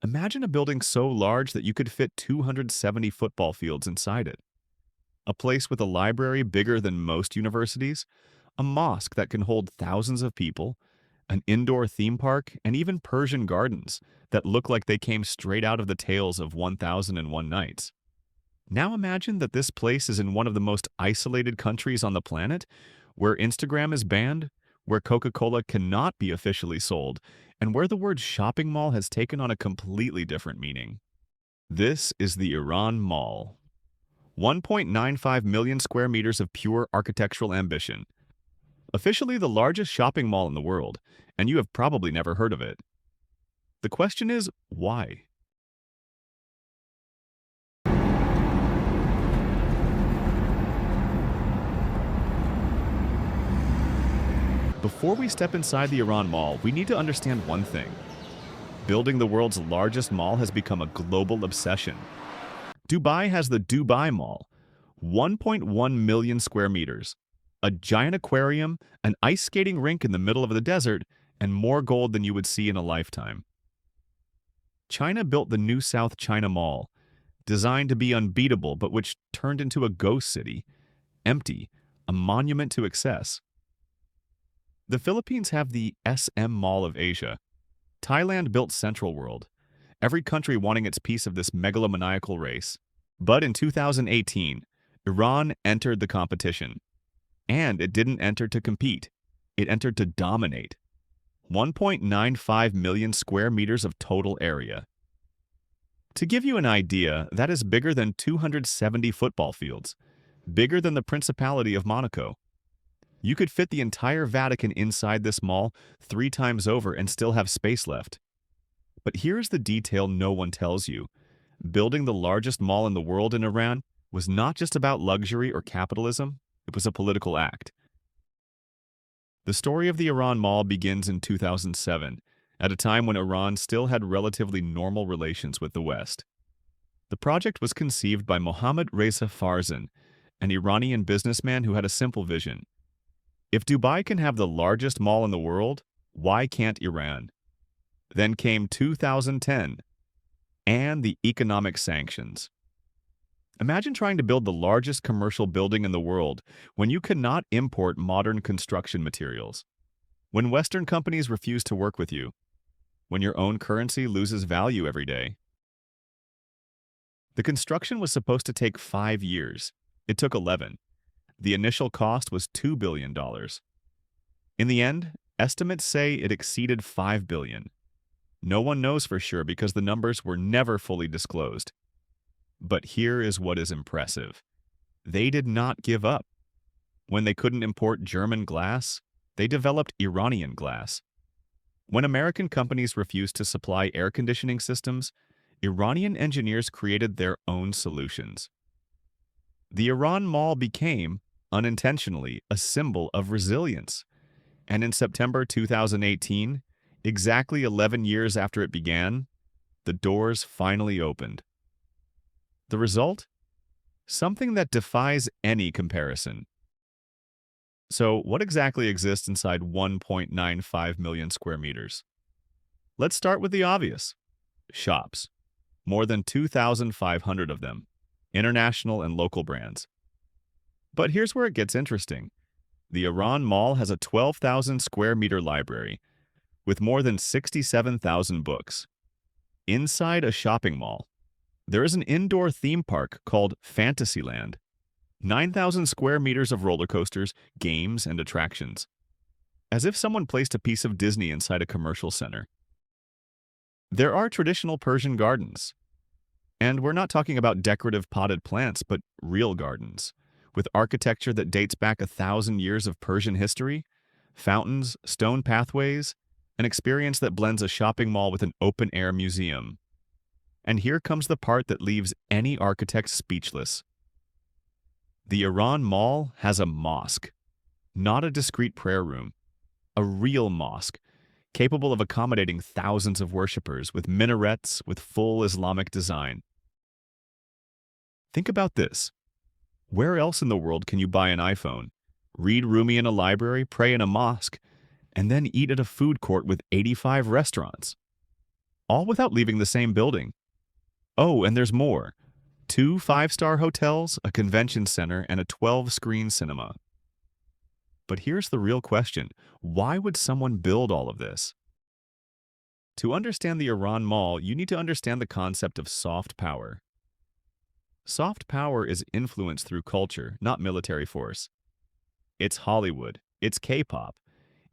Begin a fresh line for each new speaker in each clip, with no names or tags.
Imagine a building so large that you could fit 270 football fields inside it. A place with a library bigger than most universities, a mosque that can hold thousands of people, an indoor theme park, and even Persian gardens that look like they came straight out of the tales of 1001 Nights. Now imagine that this place is in one of the most isolated countries on the planet, where Instagram is banned, where Coca-Cola cannot be officially sold, and where the word shopping mall has taken on a completely different meaning. This is the Iran Mall. 1.95 million square meters of pure architectural ambition. Officially the largest shopping mall in the world, and you have probably never heard of it. The question is, why? Before we step inside the Iran Mall, we need to understand one thing. Building the world's largest mall has become a global obsession. Dubai has the Dubai Mall, 1.1 million square meters, a giant aquarium, an ice skating rink in the middle of the desert, and more gold than you would see in a lifetime. China built the new South China Mall, designed to be unbeatable but which turned into a ghost city, empty, a monument to excess. The Philippines have the SM Mall of Asia. Thailand built Central World, every country wanting its piece of this megalomaniacal race. But in 2018, Iran entered the competition. And it didn't enter to compete. It entered to dominate. 1.95 million square meters of total area. To give you an idea, that is bigger than 270 football fields, bigger than the Principality of Monaco. You could fit the entire Vatican inside this mall 3 times over and still have space left. But here's the detail no one tells you. Building the largest mall in the world in Iran was not just about luxury or capitalism, it was a political act. The story of the Iran Mall begins in 2007, at a time when Iran still had relatively normal relations with the West. The project was conceived by Mohammad Reza Farzan, an Iranian businessman who had a simple vision. If Dubai can have the largest mall in the world, why can't Iran? Then came 2010, and the economic sanctions. Imagine trying to build the largest commercial building in the world when you cannot import modern construction materials, when Western companies refuse to work with you, when your own currency loses value every day. The construction was supposed to take 5 years. It took 11. The initial cost was $2 billion. In the end, estimates say it exceeded $5 billion. No one knows for sure because the numbers were never fully disclosed. But here is what is impressive. They did not give up. When they couldn't import German glass, they developed Iranian glass. When American companies refused to supply air conditioning systems, Iranian engineers created their own solutions. The Iran Mall became, unintentionally, a symbol of resilience. And in September 2018, exactly 11 years after it began, the doors finally opened. The result? Something that defies any comparison. So, what exactly exists inside 1.95 million square meters? Let's start with the obvious. Shops. More than 2,500 of them. International and local brands. But here's where it gets interesting. The Iran Mall has a 12,000 square meter library with more than 67,000 books. Inside a shopping mall, there is an indoor theme park called Fantasyland. 9,000 square meters of roller coasters, games, and attractions. As if someone placed a piece of Disney inside a commercial center. There are traditional Persian gardens. And we're not talking about decorative potted plants, but real gardens, with architecture that dates back 1,000 years of Persian history, fountains, stone pathways, an experience that blends a shopping mall with an open-air museum. And here comes the part that leaves any architect speechless. The Iran Mall has a mosque, not a discreet prayer room, a real mosque, capable of accommodating thousands of worshippers with minarets with full Islamic design. Think about this. Where else in the world can you buy an iPhone, read Rumi in a library, pray in a mosque, and then eat at a food court with 85 restaurants? all without leaving the same building. Oh, and there's more. Two five-star hotels, a convention center, and a 12-screen cinema. But here's the real question. Why would someone build all of this? To understand the Iran Mall, you need to understand the concept of soft power. Soft power is influence through culture, not military force. It's Hollywood, it's K-pop,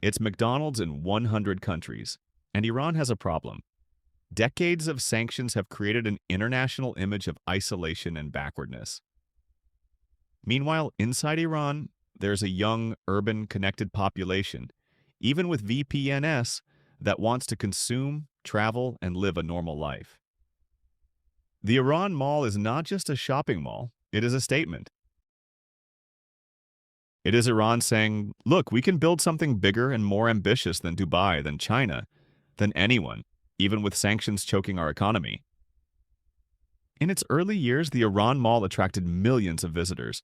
it's McDonald's in 100 countries. And Iran has a problem. Decades of sanctions have created an international image of isolation and backwardness. Meanwhile, inside Iran, there's a young, urban, connected population, even with VPNs, that wants to consume, travel, and live a normal life. The Iran Mall is not just a shopping mall, it is a statement. It is Iran saying, look, we can build something bigger and more ambitious than Dubai, than China, than anyone, even with sanctions choking our economy. In its early years, the Iran Mall attracted millions of visitors,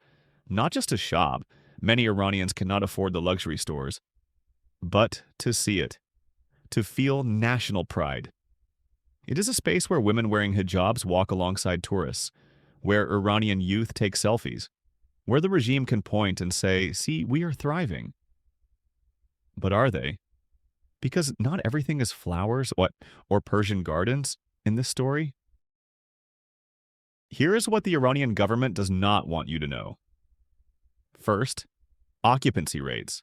not just to shop. Many Iranians cannot afford the luxury stores, but to see it, to feel national pride. It is a space where women wearing hijabs walk alongside tourists, where Iranian youth take selfies, where the regime can point and say, see, we are thriving. But are they? Because not everything is flowers or Persian gardens in this story. Here is what the Iranian government does not want you to know. First, occupancy rates.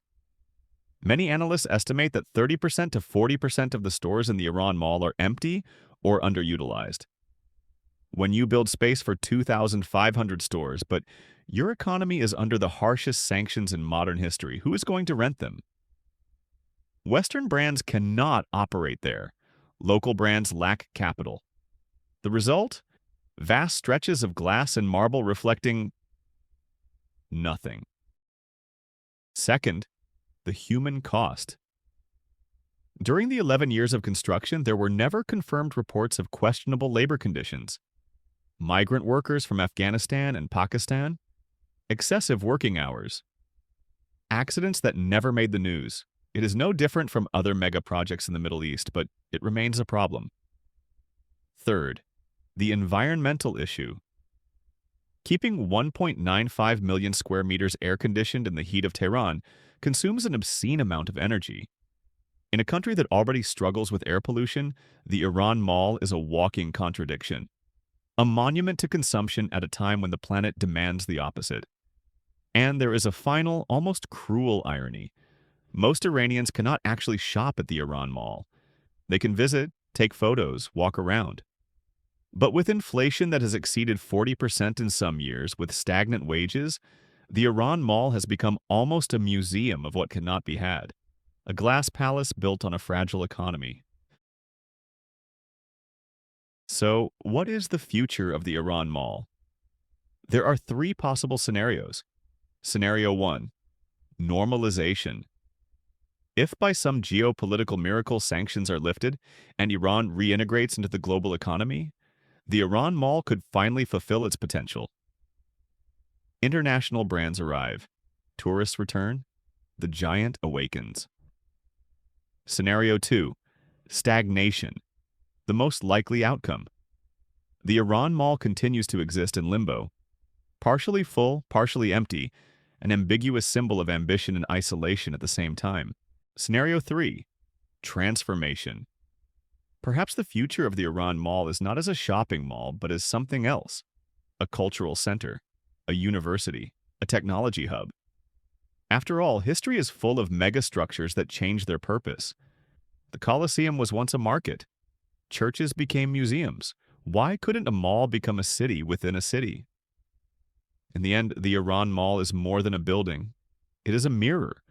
Many analysts estimate that 30% to 40% of the stores in the Iran Mall are empty or underutilized. When you build space for 2,500 stores, but your economy is under the harshest sanctions in modern history, who is going to rent them? Western brands cannot operate there. Local brands lack capital. The result? Vast stretches of glass and marble reflecting nothing. Second, the human cost. During the 11 years of construction, there were never confirmed reports of questionable labor conditions. Migrant workers from Afghanistan and Pakistan, excessive working hours, accidents that never made the news. It is no different from other megaprojects in the Middle East, but it remains a problem. Third, the environmental issue. Keeping 1.95 million square meters air-conditioned in the heat of Tehran consumes an obscene amount of energy. In a country that already struggles with air pollution, the Iran Mall is a walking contradiction. A monument to consumption at a time when the planet demands the opposite. And there is a final, almost cruel irony. Most Iranians cannot actually shop at the Iran Mall. They can visit, take photos, walk around. But with inflation that has exceeded 40% in some years, with stagnant wages, the Iran Mall has become almost a museum of what cannot be had. A glass palace built on a fragile economy. So, what is the future of the Iran Mall? There are three possible scenarios. Scenario 1. Normalization. If by some geopolitical miracle sanctions are lifted and Iran reintegrates into the global economy, the Iran Mall could finally fulfill its potential. International brands arrive. Tourists return. The giant awakens. Scenario 2. Stagnation. The most likely outcome. The Iran Mall continues to exist in limbo. Partially full, partially empty, an ambiguous symbol of ambition and isolation at the same time. Scenario 3. Transformation. Perhaps the future of the Iran Mall is not as a shopping mall, but as something else. A cultural center, a university, a technology hub. After all, history is full of megastructures that change their purpose. The Colosseum was once a market. Churches became museums. Why couldn't a mall become a city within a city? In the end, the Iran Mall is more than a building. It is a mirror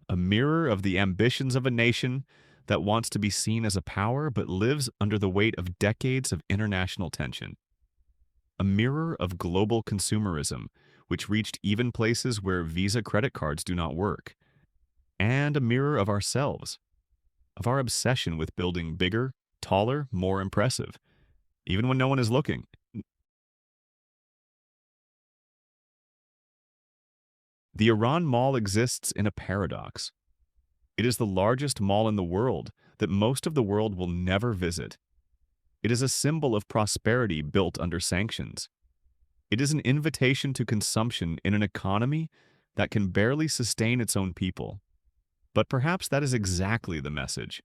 of the ambitions of a nation that wants to be seen as a power but lives under the weight of decades of international tension. A mirror of global consumerism, which reached even places where Visa credit cards do not work. And a mirror of ourselves, of our obsession with building bigger, taller, more impressive, even when no one is looking. The Iran Mall exists in a paradox. It is the largest mall in the world that most of the world will never visit. It is a symbol of prosperity built under sanctions. It is an invitation to consumption in an economy that can barely sustain its own people. But perhaps that is exactly the message,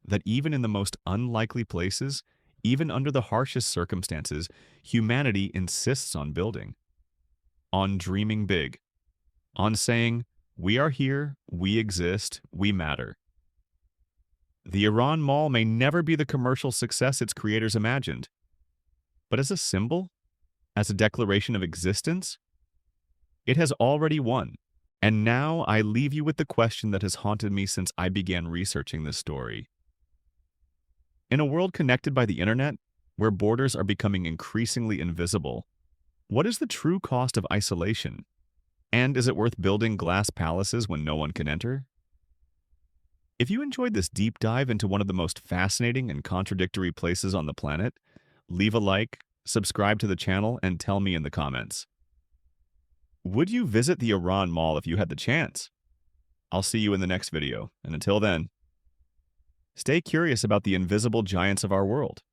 that even in the most unlikely places, even under the harshest circumstances, humanity insists on building, on dreaming big, on saying, we are here, we exist, we matter. The Iran Mall may never be the commercial success its creators imagined, but as a symbol, as a declaration of existence, it has already won. And now I leave you with the question that has haunted me since I began researching this story. In a world connected by the internet, where borders are becoming increasingly invisible, what is the true cost of isolation? And is it worth building glass palaces when no one can enter? If you enjoyed this deep dive into one of the most fascinating and contradictory places on the planet, leave a like, subscribe to the channel, and tell me in the comments. Would you visit the Iran Mall if you had the chance? I'll see you in the next video, and until then, stay curious about the invisible giants of our world.